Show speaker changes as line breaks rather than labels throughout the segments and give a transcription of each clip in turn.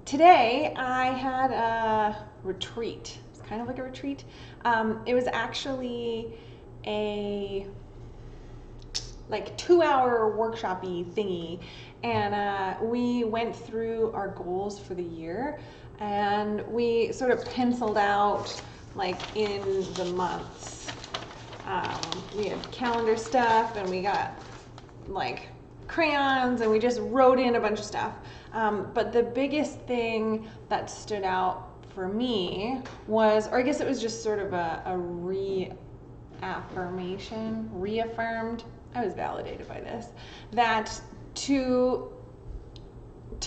Today I had a retreat. It's kind of like a retreat. It was actually a like 2 hour workshop-y thingy, and we went through our goals for the year, and we sort of penciled out like in the months. We had calendar stuff, and we got like crayons, and we just wrote in a bunch of stuff. But the biggest thing that stood out for me was, or I guess it was just sort of a reaffirmed, I was validated by this, that to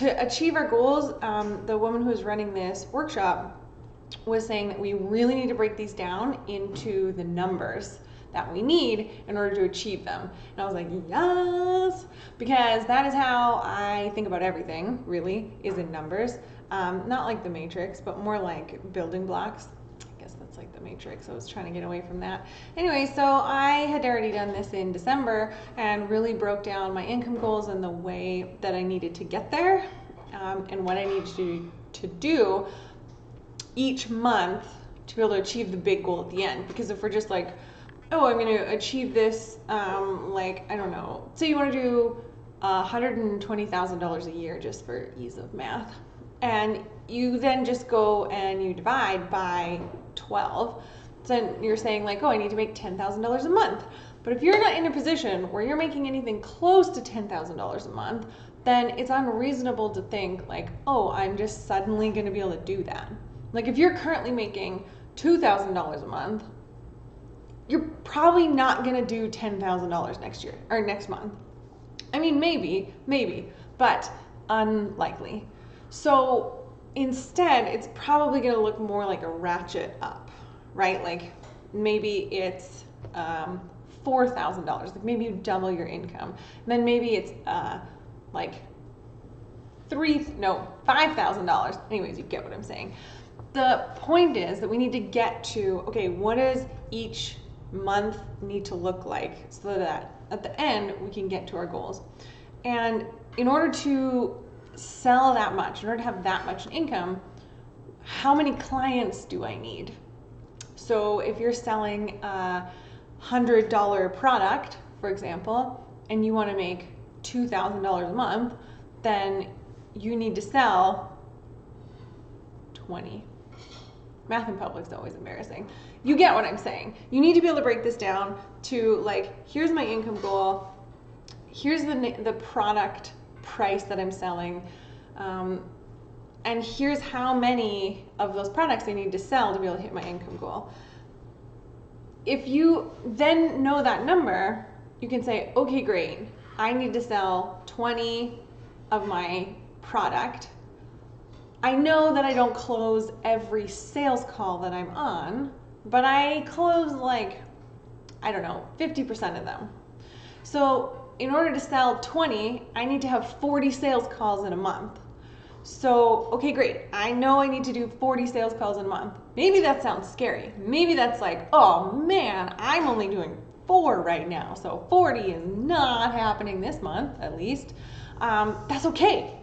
achieve our goals, the woman who was running this workshop was saying that we really need to break these down into the numbers that we need in order to achieve them. And I was like, yes, because that is how I think about everything, really, is in numbers. Not like the Matrix, but more like building blocks. I guess that's like the Matrix. I was trying to get away from that. Anyway, so I had already done this in December and really broke down my income goals and the way that I needed to get there, and what I needed to do each month to be able to achieve the big goal at the end. Because if we're just like, oh, I'm going to achieve this, like, I don't know, say you want to do $120,000 a year, just for ease of math, and you then just go and you divide by 12, so then you're saying like, oh, I need to make $10,000 a month. But if you're not in a position where you're making anything close to $10,000 a month, then it's unreasonable to think like, oh, I'm just suddenly going to be able to do that. Like if you're currently making $2,000 a month, you're probably not going to do $10,000 next year or next month. I mean, maybe, but unlikely. So instead, it's probably going to look more like a ratchet up, right? Like maybe it's $4,000. Like maybe you double your income. And then maybe it's like $5,000. Anyways, you get what I'm saying. The point is that we need to get to, okay, what does each month need to look like so that at the end we can get to our goals? And in order to sell that much, in order to have that much income, how many clients do I need? So if you're selling a $100 product, for example, and you want to make $2,000 a month, then you need to sell 20. Math in public is always embarrassing. You get what I'm saying. You need to be able to break this down to like, here's my income goal, here's the product price that I'm selling, and here's how many of those products I need to sell to be able to hit my income goal. If you then know that number, you can say, okay, great, I need to sell 20 of my product. I know that I don't close every sales call that I'm on, but I close like, I don't know, 50% of them. So in order to sell 20, I need to have 40 sales calls in a month. So, okay, great. I know I need to do 40 sales calls in a month. Maybe that sounds scary. Maybe that's like, oh man, I'm only doing 4 right now. So 40 is not happening this month, at least. That's okay.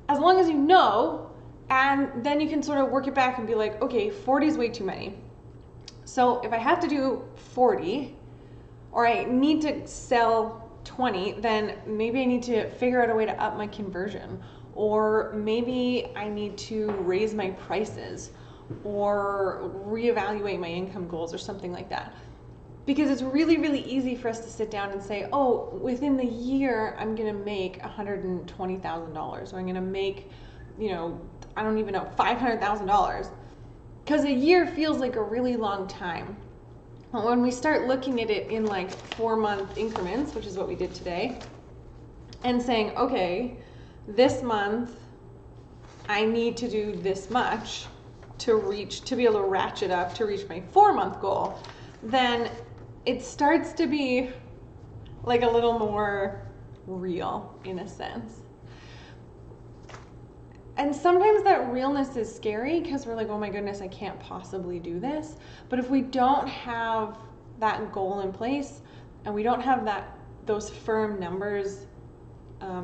As long as you know, and then you can sort of work it back and be like, okay, 40 is way too many. So if I have to do 40, or I need to sell 20, then maybe I need to figure out a way to up my conversion. Or maybe I need to raise my prices or reevaluate my income goals or something like that. Because it's really, really easy for us to sit down and say, oh, within the year, I'm going to make $120,000, or I'm going to make, I don't even know, $500,000. Because a year feels like a really long time. But when we start looking at it in like 4-month increments, which is what we did today, and saying, okay, this month I need to do this much to be able to ratchet up to reach my 4-month goal, then it starts to be like a little more real in a sense. And sometimes that realness is scary because we're like, oh my goodness, I can't possibly do this. But if we don't have that goal in place and we don't have those firm numbers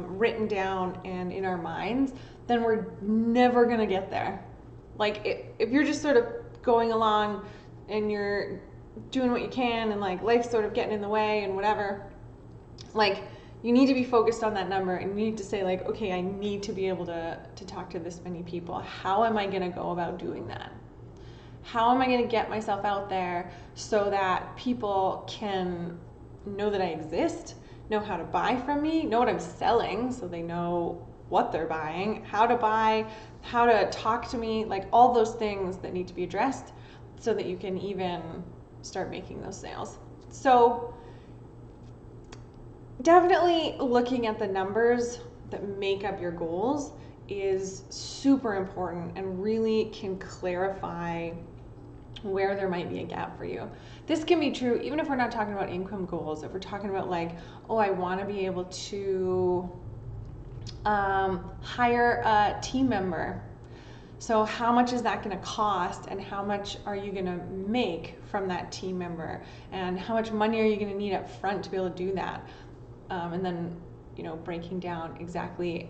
written down and in our minds, then we're never gonna get there. Like if you're just sort of going along and you're doing what you can and like life's sort of getting in the way and whatever, like you need to be focused on that number and you need to say like, okay, I need to be able to talk to this many people. How am I gonna go about doing that? How am I gonna get myself out there so that people can know that I exist, know how to buy from me, know what I'm selling so they know what they're buying, how to buy, how to talk to me, like all those things that need to be addressed so that you can even start making those sales. So definitely looking at the numbers that make up your goals is super important and really can clarify where there might be a gap for you. This can be true even if we're not talking about income goals. If we're talking about like, oh, I want to be able to hire a team member. So how much is that going to cost and how much are you going to make from that team member and how much money are you going to need up front to be able to do that? And then, you know, breaking down exactly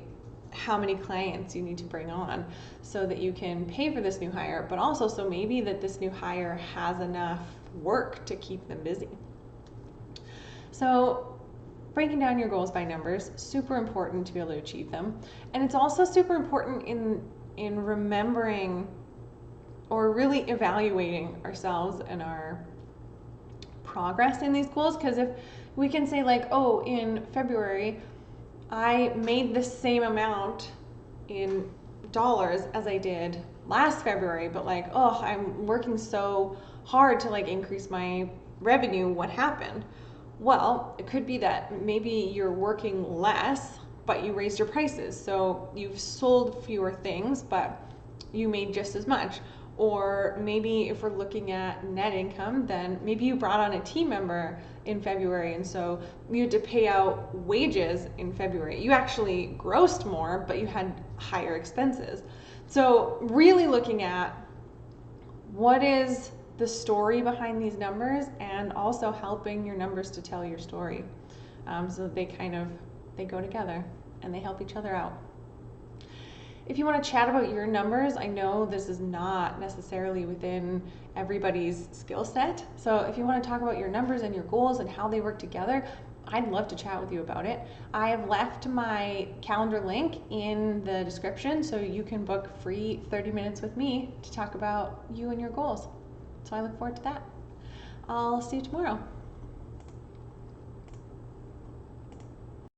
how many clients you need to bring on so that you can pay for this new hire, but also so maybe that this new hire has enough work to keep them busy. So breaking down your goals by numbers, super important to be able to achieve them. And it's also super important in remembering or really evaluating ourselves and our progress in these goals, because if we can say like, oh, in February I made the same amount in dollars as I did last February, but like, oh, I'm working so hard to like increase my revenue. What happened? Well, it could be that maybe you're working less, but you raised your prices. So you've sold fewer things, but you made just as much. Or maybe if we're looking at net income, then maybe you brought on a team member in February and so you had to pay out wages in February. You actually grossed more, but you had higher expenses. So really looking at what is the story behind these numbers and also helping your numbers to tell your story. So that they go together and they help each other out. If you want to chat about your numbers, I know this is not necessarily within everybody's skill set. So if you want to talk about your numbers and your goals and how they work together, I'd love to chat with you about it. I have left my calendar link in the description so you can book free 30 minutes with me to talk about you and your goals. So I look forward to that. I'll see you tomorrow.